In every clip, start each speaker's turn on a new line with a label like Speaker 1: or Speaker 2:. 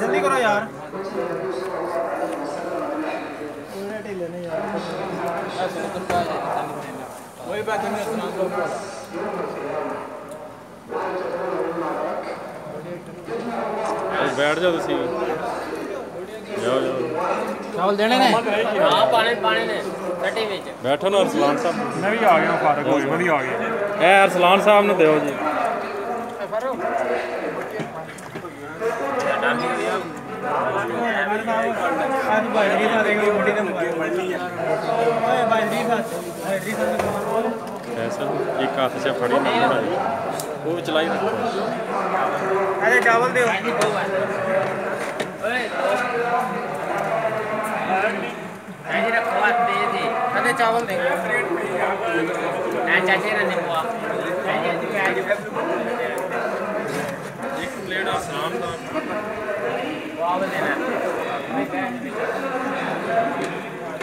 Speaker 1: जल्दी करो यार वही बात है बैठ जाओ तुसी जाओ जाओ चावल देने ने हां पाने ने टट्टी विच बैठो ना अरसलान साहब मैं भी आ गया फारक हो गया मैं भी आ गया ए अरसलान साहब ने देओ जी ऐसा एक हाथ से फड़ी नहीं वो चलाई रखो अरे चावल दो अरे चावल दे चाचे ने निकवा एक प्लेट आसाम का चावल देना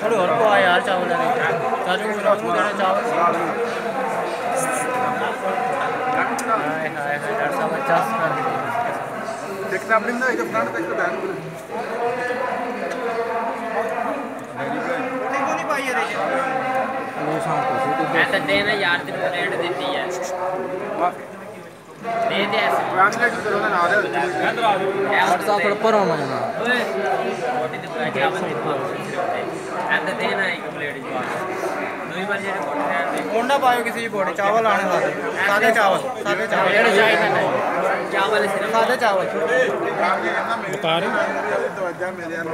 Speaker 1: थोड़ी और को यार चावल देना चाचू को देना चावल हाय हाय डॉक्टर साहब 50 कर दिए देखना अपने ना इधर फ्रंट तक बैठ नहीं पाई है वो शाम को मैं तो देना यार ते प्लेट देती है दे दे ऐसे ट्रांसलेट करो ना आ रहा WhatsApp पर पर होना है ओए मोटी तो चावल दिखवा ऐसे देना एक प्लेट जवाब नई बार जेडे मोटे है कोंडा पायो किसी बोड़े चावल आने सादे चावल जेडे चाहिए नहीं चावल सिर्फ सादे चावल बता रहे तवज्जो मेरे यार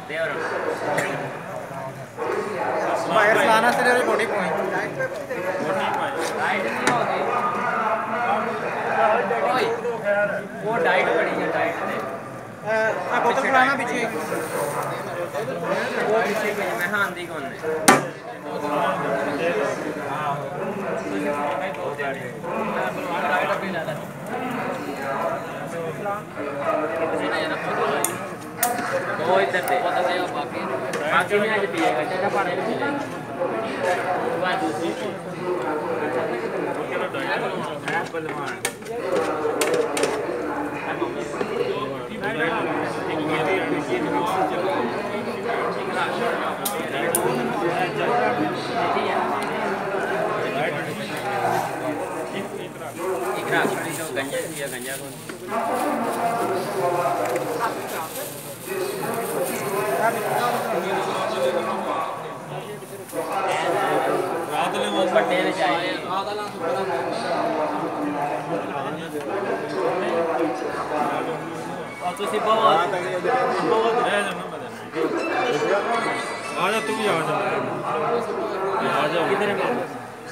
Speaker 1: देवर बाहर लाना से तेरी बॉडी पॉइंट डाइट नहीं होगी ओए वो डाइट पड़ी है डाइट ने बोतल फलाना पीछे वो पीछे पे मैं हां दी कौन है डाइट पे ज्यादा वो इधर दे बाकी में आज पिएगा चाचा पानी में पिएगा वो दूसरी बलवान इकरा जो गंजा दिया गंजा को रात में वो पट्टे ने चाहिए और तो सिर्फ बहुत आ जा तू भी आ जा किधर है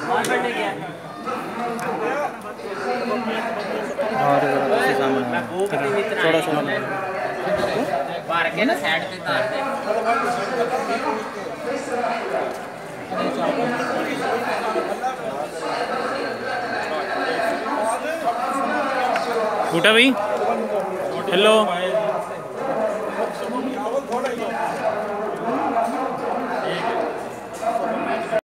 Speaker 1: मार बैठे क्या और सामने थोड़ा सा मार के ना साइड पे तार दे
Speaker 2: बूटा भाई हेलो